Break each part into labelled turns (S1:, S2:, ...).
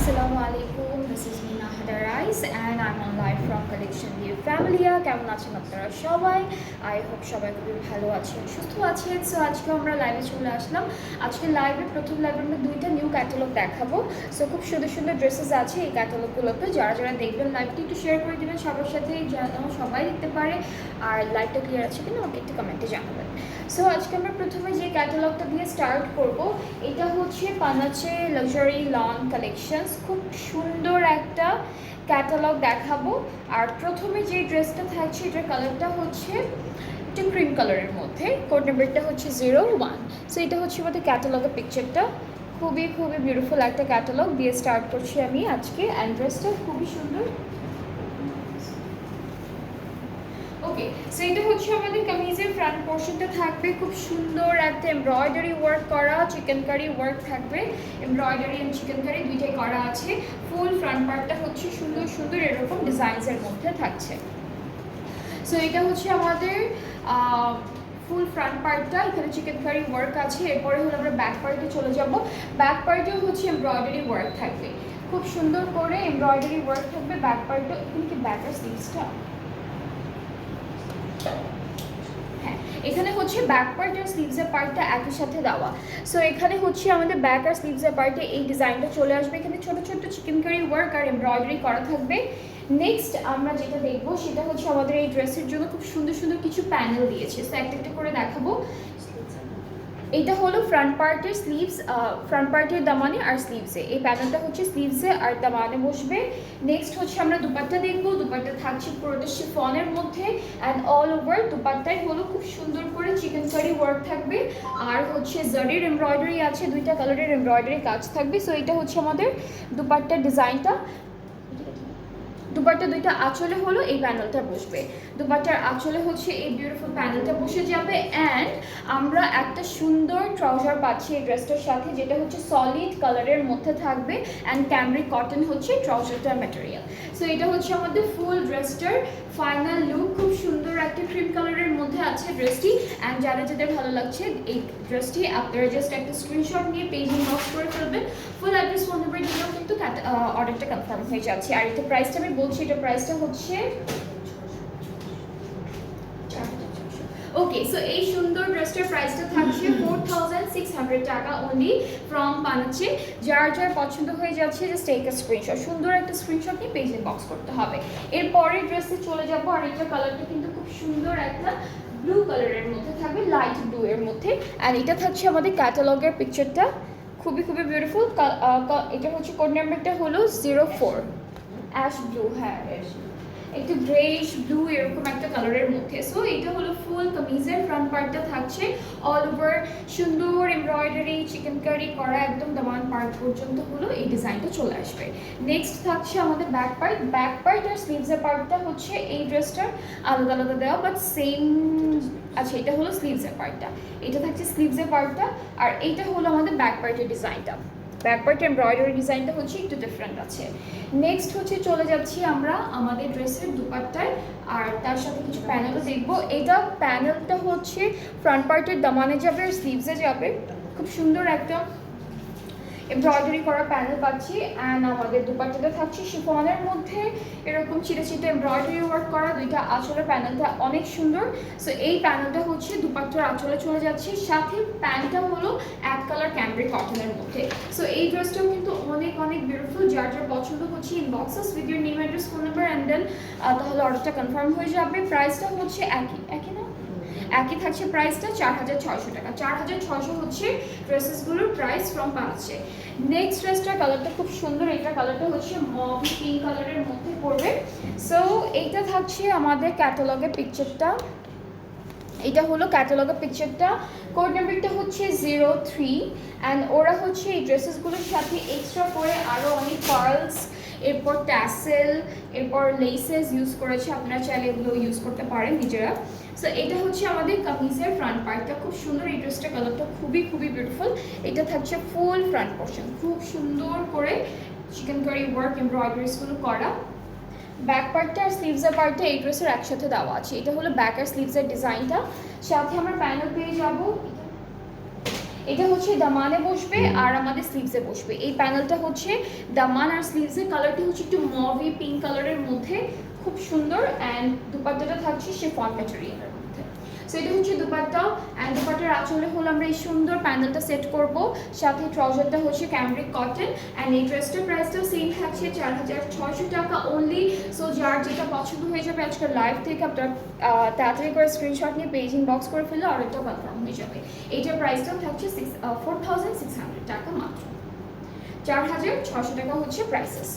S1: Assalamualaikum. This is Mina Hadarais and I'm on live from Collection View Familia. কেমন আছেন আপনারা সবাই? I hope সবাই খুবই ভালো আছেন, সুস্থ আছেন। সো আজকে আমরা লাইভে চলে আসলাম। আজকে প্রথম লাইভে আমরা দুইটা নিউ ক্যাটালগ দেখাবো। সো খুব সুন্দর সুন্দর ড্রেসেস আছে এই ক্যাটালগুলোতে। যারা যারা দেখবেন লাইভটি একটু শেয়ার করে দেবেন সবার সাথে, যেন সবাই দেখতে পারে। আর লাইভটা ক্লিয়ার আছে কিনা আমাকে একটু কমেন্টে জানাবেন। সো আজকে আমরা প্রথমে যে ক্যাটালগটা দিয়ে স্টার্ট করব, এটা হচ্ছে পানাচে লাক্সারি লন কালেকশনস। খুব সুন্দর একটা ক্যাটালগ দেখাবো। আর প্রথমে যে ড্রেসটা থাকছে এটার কালারটা হচ্ছে একটু ক্রিম কালারের মধ্যে, কোড নাম্বারটা হচ্ছে 01। সো এটা হচ্ছে আমাদের ক্যাটালগের পিকচারটা। খুবই খুবই বিউটিফুল একটা ক্যাটালগ দিয়ে স্টার্ট করছি আমি আজকে। অ্যান্ড ড্রেসটা খুবই সুন্দর। ওকে, সো এটা হচ্ছে আমাদের কামিজের ফ্রন্ট পোর্শনটা থাকবে খুব সুন্দর একটা এমব্রয়ডারি ওয়ার্ক করা, চিকেন কারি ওয়ার্ক থাকবে। এমব্রয়ডারি এন্ড চিকেন কারি দুইটাই করা আছে। ফুল ফ্রন্ট পার্টটা হচ্ছে সুন্দর সুন্দর এরকম ডিজাইনসের মধ্যে থাকছে। সো এটা হচ্ছে আমাদের ফুল ফ্রন্ট পার্টটা, এখানে চিকেন কারি ওয়ার্ক আছে। এরপরে হলো আমরা ব্যাক পার্টে চলে যাব। ব্যাক পার্টেও হচ্ছে এমব্রয়ডারি ওয়ার্ক থাকবে, খুব সুন্দর করে এমব্রয়ডারি ওয়ার্ক থাকবে ব্যাক পার্টে। এখানে কি ব্যাকের স্লিভসটা, হ্যাঁ এখানে হচ্ছে ব্যাক পার্ট আর স্লিভসের পার্টটা একই সাথে দেওয়া। সো এখানে হচ্ছে আমাদের ব্যাক আর স্লিভসের পার্টে এই ডিজাইনটা চলে আসবে। এখানে ছোট ছোট চিকেন কারি ওয়ার্ক আর এমব্রয়ডারি করা থাকবে। নেক্সট আমরা যেটা দেখবো সেটা হচ্ছে আমাদের এই ড্রেসের জন্য খুব সুন্দর সুন্দর কিছু প্যানেল দিয়েছে। সো একটা একটা করে দেখাবো। এটা হলো ফ্রন্ট পার্টের স্লিভস, ফ্রন্ট পার্টের দামানে আর স্লিভসে। এই প্যানেলটা হচ্ছে স্লিভসে আর দামানে বসবে। নেক্সট হচ্ছে আমরা দুপাট্টা দেখবো। দুপাট্টা থাকছে পুরোটা শিফনের মধ্যে অ্যান্ড অল ওভার দুপাট্টায় হলো খুব সুন্দর করে চিকেন কারি ওয়ার্ক থাকবে। আর হচ্ছে জারির এমব্রয়ডারি আছে, দুইটা কালারের এমব্রয়ডারি কাজ থাকবে। সো এটা হচ্ছে আমাদের দুপাট্টার ডিজাইনটা। দুপাট্টা দুইটা আঁচলে হলো এই প্যানেলটা বসবে। দুপাট্টার আঁচলে হচ্ছে এই বিউটিফুল প্যানেলটা বসে যাবে। অ্যান্ড আমরা একটা সুন্দর ট্রাউজার পাচ্ছি এই ড্রেসটার সাথে, যেটা হচ্ছে সলিড কালারের মধ্যে থাকবে অ্যান্ড ক্যামরিক কটন হচ্ছে ট্রাউজারটার ম্যাটেরিয়াল। সো এটা হচ্ছে আমাদের ফুল ড্রেসটার ফাইনাল লুক। খুব সুন্দর একটা ক্রিম কালারের মধ্যে আছে ড্রেসটি। অ্যান্ড যারা যাদের ভালো লাগছে এই ড্রেসটি, আপনারা জাস্ট একটা স্ক্রিনশট নিয়ে পেজ ইনবক্স করে ফেলবেন। ফুল অ্যাড্রেস ফোন নাম্বার দিলেও কিন্তু অর্ডারটা কনফার্ম হয়ে যাচ্ছে। আর এটা প্রাইসটা আমি বলছি, এটা প্রাইসটা হচ্ছে ওকে। সো এই সুন্দর ড্রেসটার প্রাইসটা থাকছে 4600 টাকা অনলি ফ্রম পানাচে। যার যার পছন্দ হয়ে যাচ্ছে জাস্ট টেক আ স্ক্রিনশট, সুন্দর একটা স্ক্রিনশট নিয়ে পেজ ইনবক্স করতে হবে। এরপরের ড্রেসে চলে যাব। আর এটা কালারটা কিন্তু খুব সুন্দর একটা ব্লু কালারের মধ্যে থাকবে, লাইট ব্লু এর মধ্যে। অ্যান্ড এটা থাকছে আমাদের ক্যাটালগের পিকচারটা, খুবই খুবই বিউটিফুল। এটা হচ্ছে কোড নাম্বারটা হলো 04 অ্যাশ ব্লু, হ্যাঁ একটু গ্রেইশ ব্লু এরকম একটা কালারের মধ্যে। সো এটা হলো ফুল কামিজের ফ্রন্ট পার্টটা থাকছে অল ওভার সুন্দর এমব্রয়ডারি চিকেন কারি করা, একদম দামান পার্ট পর্যন্ত হলো এই ডিজাইনটা চলে আসবে। নেক্সট থাকছে আমাদের ব্যাক পার্ট। ব্যাক পার্ট আর স্লিভসের পার্টটা হচ্ছে এই ড্রেসটার আলাদা আলাদা দেওয়া, বাট সেম। আচ্ছা, এটা হলো স্লিভসের পার্টটা, এটা থাকছে স্লিভসের পার্টটা। আর এইটা হলো আমাদের ব্যাক পার্টের ডিজাইনটা। ব্যাক পার্ট এমব্রয়ডারি ডিজাইনটা হচ্ছে একটু ডিফারেন্ট আছে। নেক্সট হচ্ছে চলে যাচ্ছি আমরা আমাদের ড্রেসের দুপাট্টায়, আর তার সাথে কিছু প্যানেলও দেখবো। এটা প্যানেলটা হচ্ছে ফ্রন্ট পার্টের দামানে যাবে আর স্লিভসে যাবে। খুব সুন্দর একটা এমব্রয়ডারি করা প্যানেল পাচ্ছি। অ্যান্ড আমাদের দুপাট্টাটা থাকছে শিফনের মধ্যে এরকম ছিটে ছিটে এমব্রয়ডারি ওয়ার্ক করা, দুইটা আঁচলের প্যানেলটা অনেক সুন্দর। সো এই প্যানেলটা হচ্ছে দুপাট্টার আঁচলে চলে যাচ্ছে, সাথে প্যান্টটা হলো এক কালার ক্যামব্রিক কটনের মধ্যে। সো এই ড্রেসটাও কিন্তু অনেক অনেক বিউটিফুল। যার যার পছন্দ হচ্ছে inbox us with your name address phone number and then তাহলে অর্ডারটা কনফার্ম হয়ে যাবে। প্রাইসটা হচ্ছে একই না, একই থাকছে প্রাইসটা 4600 টাকা। 4600 হচ্ছে ড্রেসেসগুলোর প্রাইস ফ্রম পানাচে। নেক্সট ড্রেসটার কালারটা খুব সুন্দর। এটা কালারটা হচ্ছে মভ পিঙ্ক কালারের মধ্যে পড়বে। সো এইটা থাকছে আমাদের ক্যাটালগের পিকচারটা। এটা হলো ক্যাটালগের পিকচারটা। কোড নাম্বারটা হচ্ছে 03। অ্যান্ড ওরা হচ্ছে এই ড্রেসেসগুলোর সাথে এক্সট্রা করে আরও অনেক পার্লস, এরপর ট্যাসেল, এরপর লেসেস ইউজ করেছে। আপনারা চাইলে এগুলো ইউজ করতে পারেন নিজেরা। সো এটা হচ্ছে আমাদের কামিজের ফ্রন্ট পার্টটা, খুব সুন্দর। এই ড্রেসটার কালারটা খুবই খুবই বিউটিফুল। এটা থাকছে ফুল ফ্রন্ট পোর্শন, খুব সুন্দর করে চিকেন কারি ওয়ার্ক এমব্রয়ডারিসগুলো করা। ব্যাক পার্টটা আর স্লিভসের পার্টটা এই ড্রেসের একসাথে দেওয়া আছে। এটা হলো ব্যাক আর স্লিভসের ডিজাইনটা, সাথে আমরা প্যানেল পেয়ে যাব। এটা হচ্ছে দামানে বসবে আর আমাদের স্লিভসে বসবে। এই প্যানেলটা হচ্ছে দামান আর স্লিভসের কালারটি হচ্ছে একটু মভি পিঙ্ক কালারের মধ্যে, খুব সুন্দর। অ্যান্ড দুপাট্টাটা থাকছে শিফন ম্যাটেরিয়ালের মধ্যে। সো এটা হচ্ছে দুপাট্টা, অ্যান্ড দুপাট্টার আঁচলে হলো আমরা এই সুন্দর প্যানেলটা সেট করব, সাথে ট্রাউজারটা হচ্ছে ক্যামব্রিক কটন। অ্যান্ড এই ড্রেসটার প্রাইসটাও সেম থাকছে 4600 টাকা অনলি। সো যার যেটা পছন্দ হয়ে যাবে আজকের লাইভ থেকে আপনার তাড়াতাড়ি করে স্ক্রিনশট নিয়ে পেজ ইনবক্স করে ফেললে অর্ডারটা কনফার্ম হয়ে যাবে। এইটার প্রাইসটাও থাকছে 4600 টাকা মাত্র, 4600 টাকা হচ্ছে প্রাইসেস।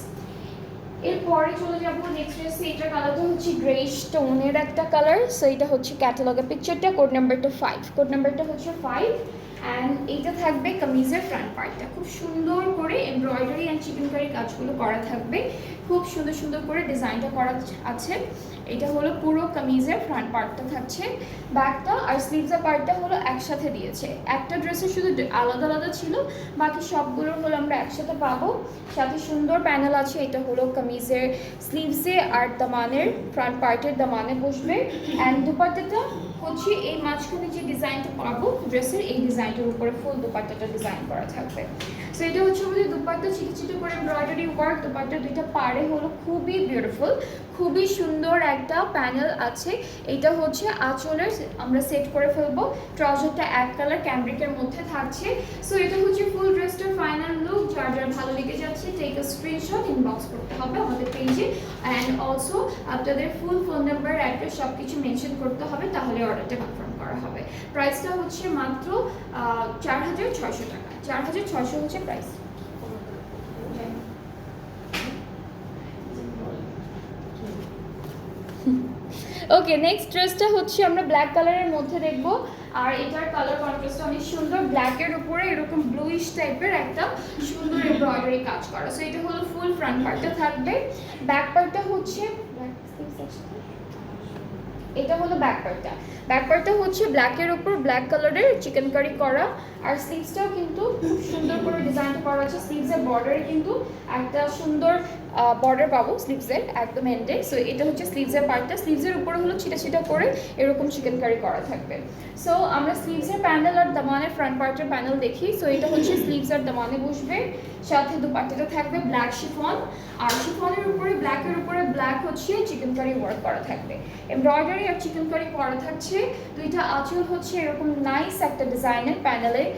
S1: এরপরে চলে যাব নেক্সট ড্রেসে। এটার কালারটা হচ্ছে গ্রে স্টোনের একটা কালার। সো এটা হচ্ছে ক্যাটালগের পিকচারটা, কোড নাম্বারটা 5, কোড নাম্বারটা হচ্ছে 5। অ্যান্ড এইটা থাকবে কামিজের ফ্রন্ট পার্টটা, খুব সুন্দর করে এমব্রয়ডারি অ্যান্ড চিকেনকারি কাজগুলো করা থাকবে, খুব সুন্দর সুন্দর করে ডিজাইনটা করা আছে। এটা হলো পুরো কামিজের ফ্রন্ট পার্টটা থাকছে, ব্যাকটা আর স্লিভসের পার্টটা হলো একসাথে দিয়েছে। একটা ড্রেসে শুধু আলাদা আলাদা ছিল, বাকি সবগুলো হলো আমরা একসাথে পাবো। সাথে সুন্দর প্যানেল আছে। এটা হলো কামিজের স্লিভসে আর দামানের ফ্রন্ট পার্টের দামানে বসবে। অ্যান্ড দুপাট্টাটা হচ্ছে এই মাঝখানে যে ডিজাইনটা পাবো ড্রেসের, এই ডিজাইনটার উপরে ফুল দুপাট্টাটা ডিজাইন করা থাকবে। সো এটা হচ্ছে আমাদের দুপাট্টা, ছিটে ছিটে করে এমব্রয়ডারি ওয়ার্ক। দুপাট্টা দুইটা পাড়ে হলো খুবই বিউটিফুল, খুবই সুন্দর একটা প্যানেল আছে। এটা হচ্ছে আঁচলের আমরা সেট করে ফেলবো। ট্রাউজারটা এক কালার ক্যামব্রিকের মধ্যে থাকছে। সো এটা হচ্ছে ফুল ড্রেসটার ফাইনাল লুক। যার যার ভালো লেগে যাচ্ছে টেক আ স্ক্রিনশট, ইনবক্স করতে হবে আমাদের পেজে। অ্যান্ড অলসো আপনাদের ফুল ফোন নাম্বার, অ্যাড্রেস সব কিছু মেনশন করতে হবে, তাহলে অর্ডারটা কনফার্ম করা হবে। প্রাইসটা হচ্ছে মাত্র 4600 টাকা, 4600 হচ্ছে প্রাইস। ওকে, নেক্সট ড্রেসটা হচ্ছে আমরা ব্ল্যাক কালারের মধ্যে দেখব। আর এটার কালার কন্ট্রাস্টটা অনেক সুন্দর, ব্ল্যাকের উপরে এরকম ব্লুইশ টাইপের একটা সুন্দর এমব্রয়ডারি কাজ করা। সো এটা হলো ফুল ফ্রন্ট পার্টটা থাকবে। ব্যাক পার্টটা হচ্ছে এটা হলো ব্যাক পার্টটা। ব্যাক পার্টটা হচ্ছে ব্ল্যাকের উপর ব্ল্যাক কালারের চিকেনকারি করা, আর স্লিভসটাও কিন্তু খুব সুন্দর করে ডিজাইনটা করা আছে। স্লিভসের বর্ডারে কিন্তু একটা সুন্দর বর্ডার পাবো স্লিভসের একদম এন্ডে। সো এটা হচ্ছে স্লিভসের পার্টটা। স্লিভসের উপরে হলো ছিটা ছিটা করে এরকম চিকেনকারি করা থাকবে। সো আমরা স্লিভসের প্যানেল আর দামানের ফ্রন্ট পার্টের প্যানেল দেখি। সো এটা হচ্ছে স্লিভস আর দামানে বসবে, সাথে দুপাট্টাটা থাকবে ব্ল্যাক শিফন, আর শিফনের উপরে ব্ল্যাকের উপরে ব্ল্যাক হচ্ছে চিকেনকারি ওয়ার্ক করা থাকবে, এমব্রয়ডারি আর চিকেনকারি করা থাকছে। দুইটা আঁচল হচ্ছে এরকম নাইস একটা ডিজাইনের প্যানেলের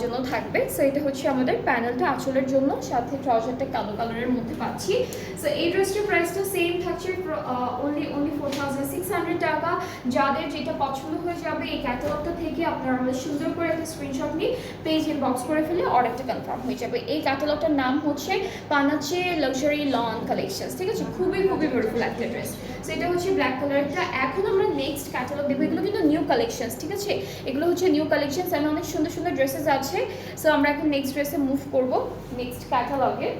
S1: জন্য থাকবে। সো এটা হচ্ছে আমাদের প্যানেলটা আঁচলের জন্য, সাথে ট্রাউজারটা কালো কালারের মধ্যে পাচ্ছি। সো এই ড্রেসটার প্রাইসটা সেম থাকছে অনলি 4600 টাকা। যাদের যেটা পছন্দ হয়ে যাবে এই ক্যাটালগটা থেকে আপনারা আমাদের সুন্দর করে একটা স্ক্রিনশট নিয়ে পেজ ইনবক্স করে ফেলে অর্ডারটা কনফার্ম হয়ে যাবে। এই ক্যাটালগটার নাম হচ্ছে পানাচে লাক্সারি লন কালেকশনস, ঠিক আছে? খুবই খুবই বিউটিফুল একটা ড্রেস। সো এটা হচ্ছে ব্ল্যাক কালারটা। এখন আমরা নেক্সট ক্যাটালগ দেবো। এগুলো কিন্তু নিউ কালেকশনস, ঠিক আছে? এগুলো হচ্ছে নিউ কালেকশনস, এন্ড অনেক সুন্দর সুন্দর ড্রেসেস আছে। সো আমরা এখন নেক্সট ড্রেসে মুভ করব, নেক্সট ক্যাটালগে।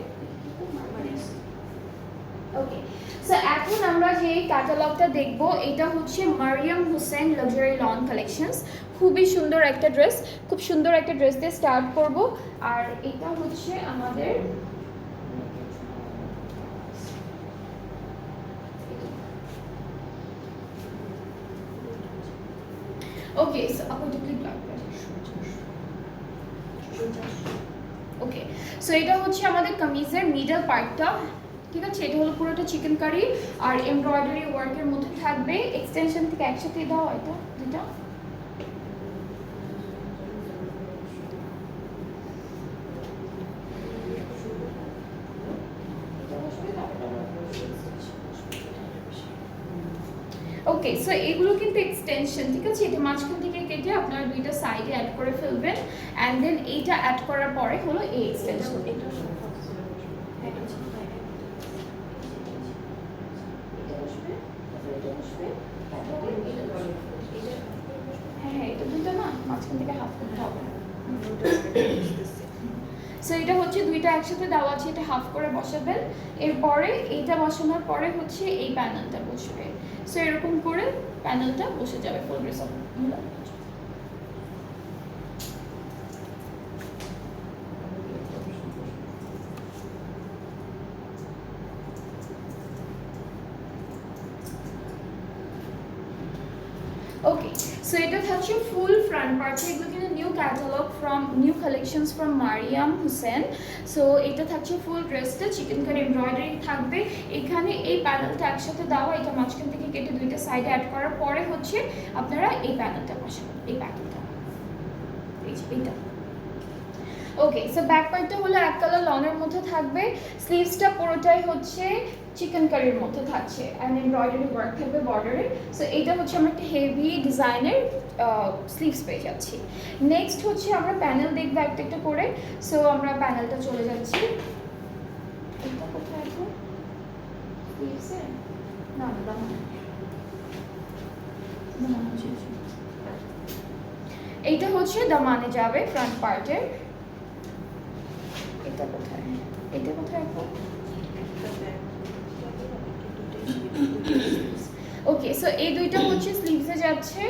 S1: ওকে, সো এখন আমরা যে ক্যাটালগটা দেখবো এটা হচ্ছে Maryam Hossain luxury lawn collections. খুবই সুন্দর একটা ড্রেস, খুব সুন্দর একটা ড্রেস দিয়ে স্টার্ট করব। আর এটা হচ্ছে আমাদের ওকে, সো আপনি ব্ল্যাক। ওকে, সো এটা হচ্ছে আমাদের কামিজের মিডল পার্টটা, ঠিক আছে? এটা হলো পুরোটা চিকেন কারি আর এমব্রয়ডারি ওয়ার্কের মধ্যে থাকবে। এক্সটেনশন থেকে একসাথে দাও এটা দুটা। ওকে, সো এগুলো কিন্তু এক্সটেনশন, ঠিক আছে? এটা মাঝখান থেকে কেটে আপনারা দুইটা সাইডে অ্যাড করে ফেলবেন, অ্যান্ড দেন এইটা অ্যাড করার পরে হলো এই এক্সটেনশন। হ্যাঁ, এটা দুইটা না, মাঝখান থেকে হাফ করতে হবে। সো এটা হচ্ছে দুইটা একসাথে দেওয়া আছে, এটা হাফ করে বসাবেন। এরপরে এইটা বসানোর পরে হচ্ছে এই প্যানেলটা বসবে। সো এরকম করে প্যানেলটা বসে যাবে ফুল ড্রেস। ওকে, সো এটা থাকছে ফুল ফ্রন্ট পার্টে, এগুলো কিন্তু new catalog from new collections from Maryam Hossain. So এটা থাকছে ফুল ড্রেসটা চিকেন কারি এমব্রয়ডারি থাকবে, এখানে এই প্যানেলটা একসাথে দেওয়া, এটা মাঝখান থেকে কেটে দুইটা সাইডে অ্যাড করার পরে হচ্ছে আপনারা এই প্যানেলটা বসাবেন, এই প্যানেলটা, এইটা। ওকে, সো ব্যাক পার্টটা হলো এক কালার লনের মধ্যে থাকবে, স্লিভসটা পুরোটাই হচ্ছে চিকেন কারির মধ্যে থাকছে অ্যান্ড এমব্রয়ডারি ওয়ার্ক থাকবে বর্ডারে। সো এইটা হচ্ছে আমরা একটা হেভি ডিজাইনের স্লিভস পেয়ে যাচ্ছি। নেক্সট হচ্ছে আমরা প্যানেল দেখবো একটা একটা করে। সো আমরা প্যানেলটা চলে যাচ্ছি, এটা কোথায় এখন স্লিভসে, না না এইটা হচ্ছে দামানে যাবে ফ্রন্ট পার্টের। এটা কোথায়, এটা কোথায় এখন? ওকে, সো এই দুইটা হচ্ছে স্লিভসে যাচ্ছে।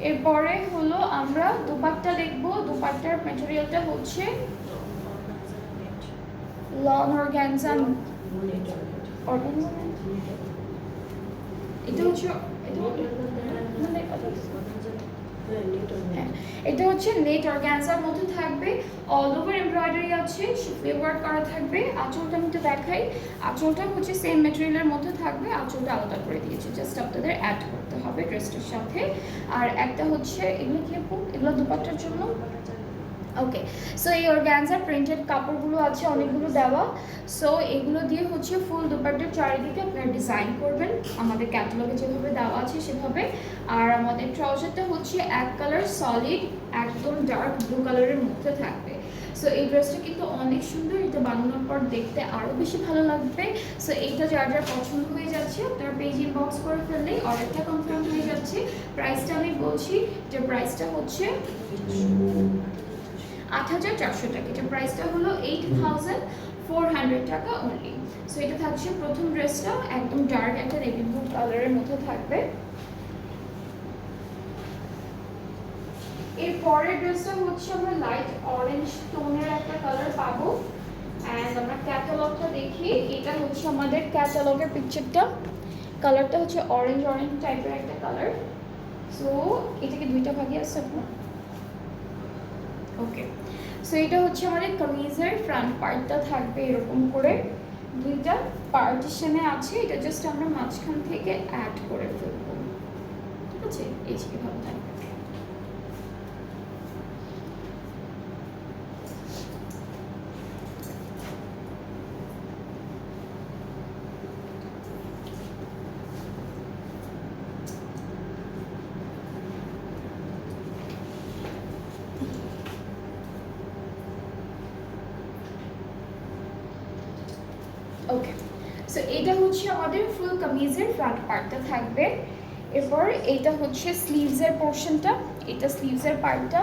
S1: এরপরে হলো আমরা দুপাট্টা দেখবো, দুপাট্টার ম্যাটেরিয়ালটা হচ্ছে লন অর্গানজা, এটা হচ্ছে এটা হচ্ছে নেট অর্গানজার মধ্যে থাকবে, অল ওভার এমব্রয়ডারি আছে, শিফলি ওয়ার্ক করা থাকবে। আঁচলটা আমি একটু দেখাই, আঁচলটা হচ্ছে সেম ম্যাটেরিয়ালের মধ্যে থাকবে, আঁচলটা আলাদা করে দিয়েছি, জাস্ট আপনাদের অ্যাড করতে হবে ড্রেসটার সাথে। আর একটা হচ্ছে এগুলো কি আপু, এগুলো দুপাট্টার জন্য। ওকে, সো এই অর্গানজার প্রিন্টেড কাপড়গুলো আছে অনেকগুলো দেওয়া। সো এগুলো দিয়ে হচ্ছে ফুল দুপাট্টার চারিদিকে আপনারা ডিজাইন করবেন আমাদের ক্যাটালগে যেভাবে দেওয়া আছে সেভাবে। আর আমাদের ট্রাউজারটা হচ্ছে এক কালার সলিড একদম ডার্ক ব্লু কালারের মধ্যে থাকবে। সো এই ড্রেসটা কিন্তু অনেক সুন্দর, এটা বানানোর পর দেখতে আরও বেশি ভালো লাগবে। সো এইটা যার যার পছন্দ হয়ে যাচ্ছে আপনার পেজ ইনবক্স করে ফেললেই অর্ডারটা কনফার্ম হয়ে যাচ্ছে। প্রাইসটা আমি বলছি, যে প্রাইসটা হচ্ছে 8,400 টাকা, এটা প্রাইসটা হলো 8,400 টাকা অনলি। সো এটা থাকছে প্রথম ড্রেসটা, একদম ডার্ক একটা নেভি ব্লু কালারের মধ্যে থাকবে। এর পরের ড্রেসটা হচ্ছে আমরা লাইট অরেঞ্জ টোনের একটা কালার পাবো। অ্যান্ড আমরা ক্যাটালগটা দেখি, এটা হচ্ছে আমাদের ক্যাটালগের পিকচারটা, কালারটা হচ্ছে অরেঞ্জ অরেঞ্জ টাইপের একটা কালার। সো এটাকে দুইটা ভাগে আছে আপনার। ওকে, সো এটা হচ্ছে আমাদের কামিজের ফ্রন্ট পার্টটা থাকবে এরকম করে, দুইটা পার্টিশনে আছে, এটা জাস্ট আমরা মাঝখান থেকে অ্যাড করে ফেলবো, ঠিক আছে, এই যে ভাবে থাকবে। ওকে, সো এটা হচ্ছে আমাদের ফুল কামিজের ফ্রন্ট পার্টটা থাকবে। এরপর এটা হচ্ছে স্লিভসের পোর্শনটা, এটা স্লিভসের পার্টটা।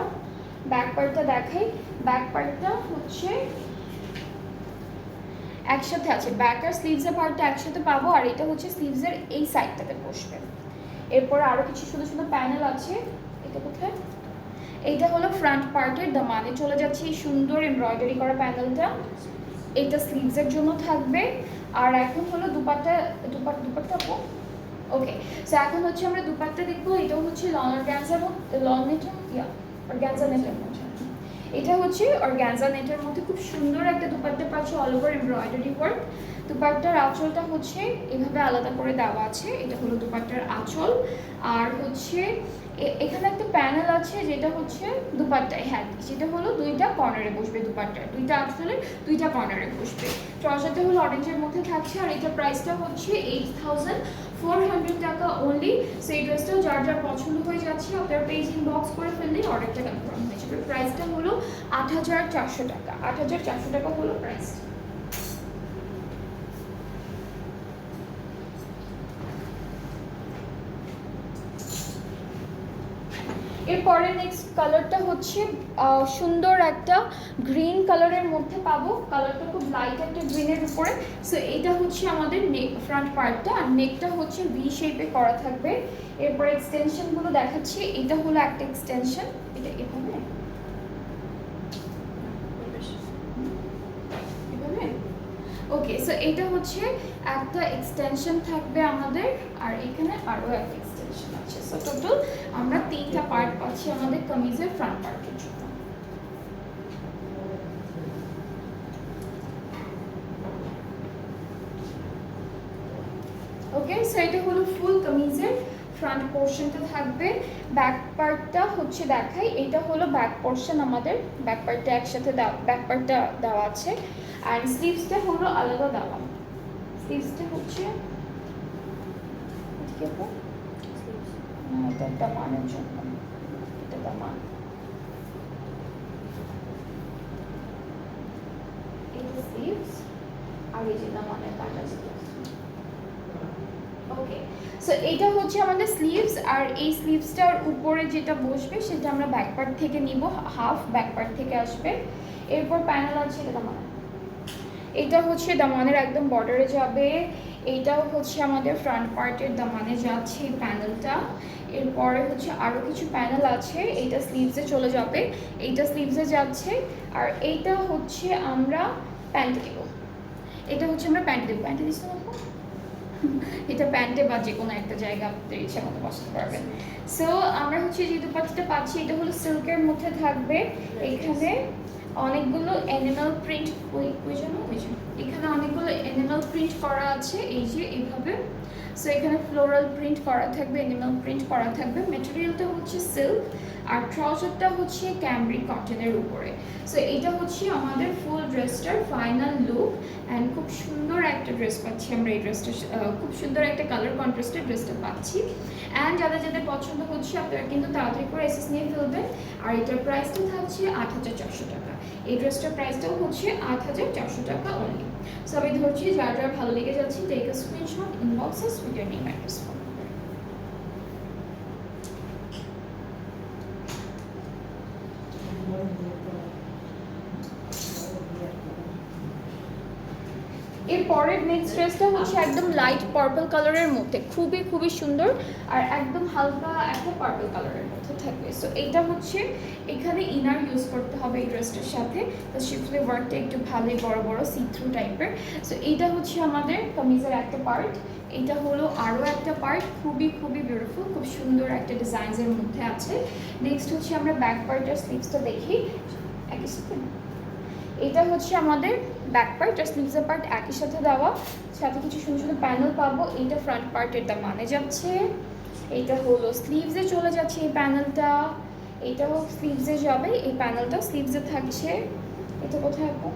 S1: ব্যাক পার্টটা দেখাই, ব্যাক পার্টটা হচ্ছে একসাথে আছে, ব্যাক আর স্লিভসের পার্টটা একসাথে পাবো, আর এটা হচ্ছে স্লিভসের এই সাইডটাতে বসবে। এরপর আরও কিছু সুন্দর সুন্দর প্যানেল আছে, এটা কোথায়, এইটা হলো ফ্রন্ট পার্টের দামানে চলে যাচ্ছে এই সুন্দর এমব্রয়ডারি করা প্যানেলটা, এটা স্লিভসের জন্য থাকবে। আর এখন হলো দুপাট্টা, দুপাট্টা ওকে, সো এখন হচ্ছে আমরা দুপাট্টা দেখবো, এটাও হচ্ছে লন অর্গানজার মধ্যে, লন নেটের, অর্গানজা নেটের মধ্যে, এটা হচ্ছে অর্গানজা নেটের মধ্যে খুব সুন্দর একটা দুপাট্টা পাচ্ছ, অল ওভার এমব্রয়ডারি ওয়ার্ক। দুপাট্টার আঁচলটা হচ্ছে এভাবে আলাদা করে দেওয়া আছে, এটা হলো দুপাট্টার আঁচল। আর হচ্ছে এখানে একটা প্যানেল আছে যেটা হচ্ছে দুপাট্টায়, হ্যাঁ সেটা হলো দুইটা কর্নারে বসবে, দুপাট্টার দুইটা আঁচলের দুইটা কর্নারে বসবে। ট্রাউজারটা হলো অরেঞ্জের মধ্যে থাকছে, আর এটার প্রাইসটা হচ্ছে 8,400 টাকা অনলি। সো এই ড্রেসটাও যার যার পছন্দ হয়ে যাচ্ছে আপনার পেজ ইনবক্স করে ফেললেই অর্ডারটা কনফার্ম হয়ে যাবে। প্রাইসটা হলো 8,400 টাকা, 8,400 টাকা হলো প্রাইস। এরপরে নেক্সট কালারটা হচ্ছে সুন্দর একটা গ্রিন কালারের মধ্যে পাবো, কালারটা খুব লাইট একটা গ্রিনের উপরে। সো এটা হচ্ছে আমাদের নেক ফ্রন্ট পার্টটা, আর নেকটা হচ্ছে ভি শেপে করা থাকবে। এরপরে এক্সটেনশনগুলো দেখাচ্ছি, এটা হলো একটা এক্সটেনশন, এটা এভাবে এভাবে। ওকে, সো এটা হচ্ছে একটা এক্সটেনশন থাকবে আমাদের, আর এখানে আরও একটা এক্সটেনশন আছে। থাকছে। সো টোটাল আমরা 3টা পার্ট পাচ্ছি আমাদের কামিজের ফ্রন্ট পার্টের জন্য। ওকে, সো এটা হলো ফুল কামিজের ফ্রন্ট পোর্শনটা থাকবে। ব্যাক পার্টটা হচ্ছে দেখাই, এটা হলো ব্যাক পোর্শন আমাদের, ব্যাক পার্টটা একসাথে ব্যাক পার্টটা দেওয়া আছে। আর স্লিভসটা হলো আলাদা দেওয়া। স্লিভসটা হচ্ছে এটা দামানের জন্য, এটা দামান, এটা স্লিভস আর এই যে দামানের কাটা স্লিভস। ওকে, সো এটা হচ্ছে আমাদের স্লিভস, আর এই স্লিভসটার উপরে যেটা বসবে সেটা আমরা ব্যাক পার্ট থেকে নিব, হাফ ব্যাক পার্ট থেকে আসবে। এরপর প্যানেল আছে, এটা দামান, এটা হচ্ছে দামানের একদম বর্ডারে যাবে। এইটাও হচ্ছে আমাদের ফ্রন্ট পার্টের দামানে যাচ্ছে এই প্যানেলটা। এরপরে হচ্ছে আরও কিছু প্যানেল আছে, এইটা স্লিভসে চলে যাবে, এইটা স্লিভসে যাচ্ছে। আর এইটা হচ্ছে আমরা প্যান্টে দেবো, এটা হচ্ছে আমরা প্যান্টে দেবো। প্যান্টে দিচ্ছি না, এটা প্যান্টে বা যে কোনো একটা জায়গা আপনাদের ইচ্ছা মতো বসাতে পারবেন। সো আমরা হচ্ছে যে দুপাট্টাটা পাচ্ছি, এটা হলো সিল্কের মধ্যে থাকবে। এখানে অনেকগুলো অ্যানিমাল প্রিন্ট, এখানে অনেকগুলো অ্যানিমাল প্রিন্ট করা আছে, এই যে এইভাবে। সো এখানে ফ্লোরাল প্রিন্ট করা থাকবে, অ্যানিমাল প্রিন্ট করা থাকবে। ম্যাটেরিয়ালটা হচ্ছে সিল্ক, আর ট্রাউজারটা হচ্ছে ক্যামব্রিক কটনের উপরে। সো এটা হচ্ছে আমাদের ফুল ড্রেসটার ফাইনাল লুক। অ্যান্ড খুব সুন্দর একটা ড্রেস পাচ্ছি আমরা, এই ড্রেসটা খুব সুন্দর একটা কালার কন্ট্রাস্টের ড্রেসটা পাচ্ছি। অ্যান্ড যাদের যাদের পছন্দ হচ্ছে আপনারা কিন্তু তাড়াতাড়ি করে এসএস নিয়ে ফেলবেন। আর এটার প্রাইসটা থাকছে ৮৪০০ টাকা। এই ড্রেসটার প্রাইসটাও হচ্ছে ৮৪০০ টাকা অনলি। সো আমি ধরছি যার যার ভালো লেগে যাচ্ছে, take a screenshot, inbox us with your name address phone. এর পরের নেক্সট ড্রেসটা হচ্ছে একদম লাইট পার্পল কালারের মধ্যে, খুবই খুবই সুন্দর, আর একদম হালকা একটা পার্পল কালারের মধ্যে থাকবে। সো এইটা হচ্ছে এখানে ইনার ইউজ করতে হবে এই ড্রেসটার সাথে, তো শিফলি ওয়ার্কটা একটু ভালোই বড় বড় সি থ্রু টাইপের। সো এইটা হচ্ছে আমাদের কামিজের একটা পার্ট, এটা হলো আরও একটা পার্ট, খুবই খুবই বিউটিফুল, খুব সুন্দর একটা ডিজাইনের মধ্যে আছে। নেক্সট হচ্ছে আমরা ব্যাক পার্টের স্লিভসটা দেখি একই সাথে। এটা হচ্ছে আমাদের ব্যাক পার্ট আর স্লিভসের পার্ট একই সাথে দেওয়া, সাথে কিছু সুন্দর সুন্দর প্যানেল পাবো। এইটা ফ্রন্ট পার্টের দামানে যাচ্ছে, এটা হলো স্লিভসে চলে যাচ্ছে এই প্যানেলটা, এটাও স্লিভসে যাবে, এই প্যানেলটা স্লিভসে থাকছে। এটা কোথায় আপু?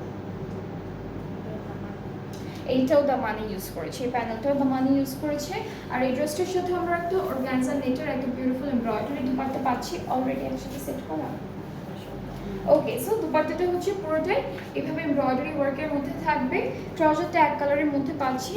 S1: এইটাও দামানে ইউজ করেছে, এই প্যানেলটাও দামানে ইউজ করেছে। আর এই ড্রেসটার সাথে আমরা একটা অর্গানজা নেটের একটা বিউটিফুল এমব্রয়ডারি দুপাট্টা পাচ্ছি অলরেডি একসাথে সেট করা। ওকে, সো দুপাট্টাটা হচ্ছে পুরোটাই এভাবে এমব্রয়ডারি ওয়ার্কের মধ্যে থাকবে। ট্রাউজারটা এক কালারের মধ্যে পাচ্ছি,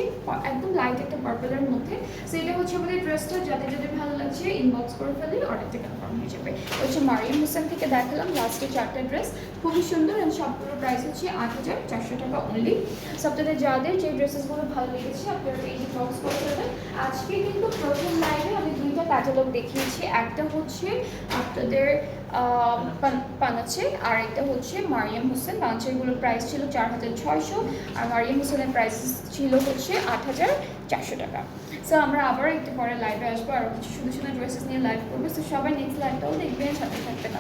S1: একদম লাইট একটা পার্পলের মধ্যে। সো এটা হচ্ছে আমাদের ড্রেসটা, যাদের যাদের ভালো লাগছে ইনবক্স করে ফেলে, অর্ডারটা কনফার্ম হয়ে যাবে। হচ্ছে মারিয়াম হোসেন থেকে দেখালাম লাস্টে 4টা ড্রেস, খুবই সুন্দর। অ্যান্ড সবগুলো প্রাইস হচ্ছে ৮৪০০ টাকা অনলি। সো আপনাদের যাদের যে ড্রেসেসগুলো ভালো লেগেছে আপনারা এই ইনবক্স করে ফেলবেন। আজকে কিন্তু প্রথম লাইভে আমি 2টা ক্যাটালগ দেখিয়েছি, একটা হচ্ছে আপনাদের পানাচে, আর একটা হচ্ছে মারিয়াম হোসেন। পানাচেরগুলোর প্রাইস ছিল ৪৬০০, আর মারিয়াম হোসেনের প্রাইস ছিল হচ্ছে ৮৪০০ টাকা। সো আমরা আবার একটু পরে লাইভে আসবো, আর কিছু সুন্দর সুন্দর ড্রেসেস নিয়ে লাইভ করবো। সো সবাই নেক্সট লাইভটাও দেখবেন, সাথে থাকবেন।